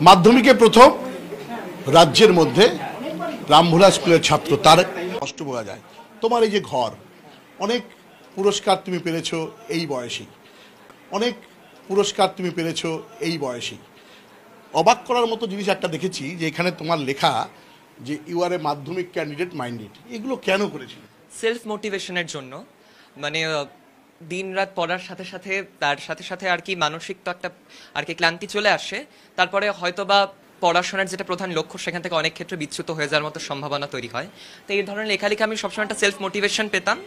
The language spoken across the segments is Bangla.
মাধ্যমিকে প্রথম রাজ্যের মধ্যে রামভোলা স্কুলের ছাত্র, তার কষ্ট বোঝা যায়। তোমার এই যে ঘর, অনেক পুরস্কার তুমি পেরেছো এই বয়সেই, অনেক পুরস্কার তুমি পেরেছো এই বয়সেই। অবাক করার মতো জিনিস একটা দেখেছি যে এখানে তোমার লেখা যে ইউ আর এ মাধ্যমিক ক্যান্ডিডেট মাইন্ডেড। এগুলো কেন করেছিল? সেলফ মোটিভেশনের জন্য। মানে দিন রাত পড়ার সাথে সাথে তার সাথে সাথে আর কি মানসিক তো একটা আর কি ক্লান্তি চলে আসে। তারপরে হয়তো বা পড়াশোনার যেটা প্রধান লক্ষ্য সেখান থেকে অনেক ক্ষেত্রে বিচ্যুত হয়ে যাওয়ার মতো সম্ভাবনা তৈরি হয়। তো এই ধরনের লেখালেখি আমি সবসময় একটা সেলফ মোটিভেশন পেতাম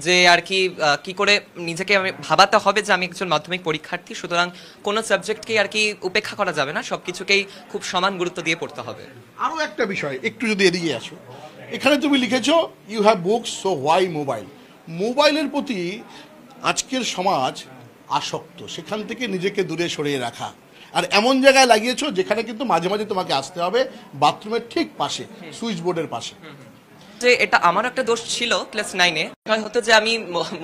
যে আর কি কি করে নিজেকে আমি ভাবাতে হবে যে আমি একজন মাধ্যমিক পরীক্ষার্থী, সুতরাং কোনো সাবজেক্টকেই আর কি উপেক্ষা করা যাবে না, সব কিছুকেই খুব সমান গুরুত্ব দিয়ে পড়তে হবে। আরও একটা বিষয়, একটু যদি এদিকে আসো, এখানে তুমি লিখেছো you have books so why mobile. মোবাইলের প্রতি আজকের সমাজ আসক্ত, সেখান থেকে নিজেকে দূরে সরিয়ে রাখা। আর এমন জায়গায় লাগিয়েছো যেখানে কিন্তু মাঝে মাঝে তোমাকে আসতে হবে বাথরুমের ঠিক পাশে, সুইচ বোর্ডের পাশে। যে এটা আমার একটা দোষ ছিল ক্লাস 9-এ, হতো যে আমি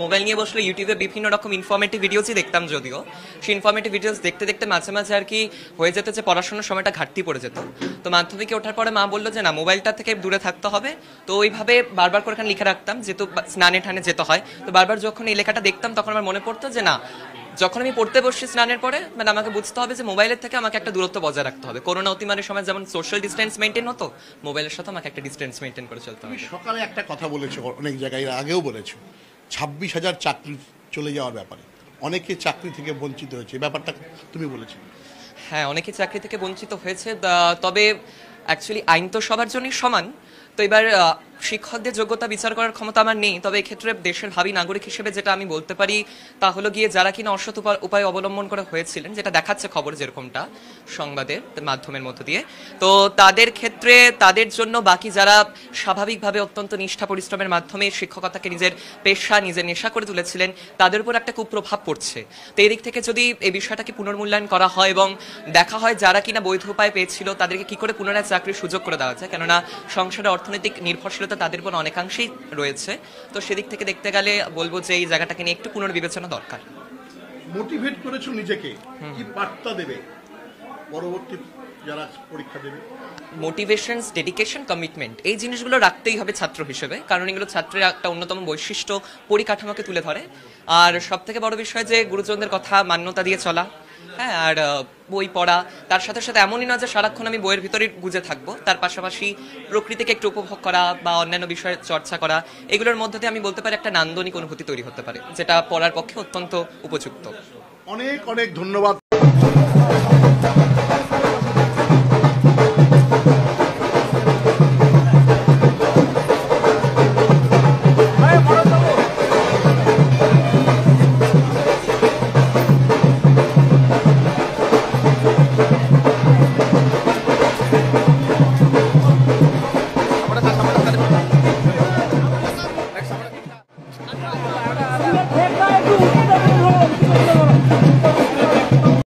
মোবাইল নিয়ে বসলে ইউটিউবে বিভিন্ন রকম ইনফরমেটিভ ভিডিওসই দেখতাম, যদিও সেই ইনফরমেটিভ ভিডিওস দেখতে দেখতে মাঝে মাঝে আর কি হয়ে যেত যে পড়াশোনার সময়টা ঘাটতি পড়ে যেত। তো মাধ্যমিকে ওঠার পরে মা বললো যে না, মোবাইলটা থেকে দূরে থাকতে হবে। তো ওইভাবে বারবার করে এখানে লিখে রাখতাম, যেহেতু স্নানে ঠানে যেতে হয়। তো বারবার যখন এই লেখাটা দেখতাম তখন আমার মনে পড়তো যে না, যখন আমি পড়তে বসছি স্নানের পরে, মানে আমাকে বুঝতে হবে যে মোবাইলের থেকে আমাকে একটা দূরত্ব বজায় রাখতে হবে। করোনা অতিমারির সময় যেমন সোশ্যাল ডিস্টেন্স মেনটেন হতো, মোবাইলের সাথে আমাকে একটা ডিস্টেন্স মেনটেন করে চলতে হবে। সকালে একটা কথা বলেছো, অনেক জায়গায় আগেও বলেছো, 26,000 চাকরি চলে যাওয়ার ব্যাপারে, অনেকে চাকরি থেকে বঞ্চিত হয়েছে, ব্যাপারটা তুমি বলেছো। হ্যাঁ, অনেকে চাকরি থেকে বঞ্চিত হয়েছে, তবে অ্যাকচুয়ালি আইন তো সবার জন্যই সমান। তো এবার শিক্ষকদের যোগ্যতা বিচার করার ক্ষমতা আমার নেই, তবে এক্ষেত্রে দেশের ভাবী নাগরিক হিসেবে যেটা আমি বলতে পারি তা হলো গিয়ে, যারা কিনা অসৎ উপায় অবলম্বন করে হয়েছিলেন, যেটা দেখাচ্ছে খবর যেরকমটা সংবাদের মাধ্যমের মধ্য দিয়ে, তো তাদের ক্ষেত্রে তাদের জন্য বাকি যারা স্বাভাবিকভাবে অত্যন্ত নিষ্ঠা পরিশ্রমের মাধ্যমে শিক্ষকতাকে নিজের পেশা, নিজের নেশা করে তুলেছিলেন, তাদের উপর একটা কুপ্রভাব পড়ছে। তো এই দিক থেকে যদি এই বিষয়টাকে পুনর্মূল্যায়ন করা হয় এবং দেখা হয় যারা কিনা বৈধ উপায় পেয়েছিল তাদেরকে কি করে পুনরায় চাকরির সুযোগ করে দেওয়া যায়, কেননা সংসারের অর্থনৈতিক নির্ভরশীলতা তাদের উপর অনেকাংশেই রয়েছে। তো সেদিক থেকে দেখতে গেলে বলবো যে এই জায়গাটাকে নিয়ে একটু পুনর্বিবেচনা দরকার। মোটিভেট করেছো নিজেকে, কি বার্তা দেবে পরবর্তী যারা পরীক্ষা দেবে? মোটিভেশনস, ডেডিকেশন, কমিটমেন্ট, এই জিনিসগুলো রাখতেই হবে ছাত্র হিসেবে, কারণ এগুলো ছাত্রের একটা অন্যতম বৈশিষ্ট্য, পরিকাঠামোকে তুলে ধরে। আর সব থেকে বড় বিষয় যে গুরুজনদের কথা মান্যতা দিয়ে চলা। হ্যাঁ, আর বই পড়া, তার সাথে সাথে এমনই না যে সারাক্ষণ আমি বইয়ের ভিতরে গুজে থাকবো, তার পাশাপাশি প্রকৃতিকে একটু উপভোগ করা বা অন্যান্য বিষয়ে চর্চা করা, এগুলোর মধ্যে দিয়ে আমি বলতে পারি একটা নান্দনিক অনুভূতি তৈরি হতে পারে, যেটা পড়ার পক্ষে অত্যন্ত উপযুক্ত। অনেক অনেক ধন্যবাদ।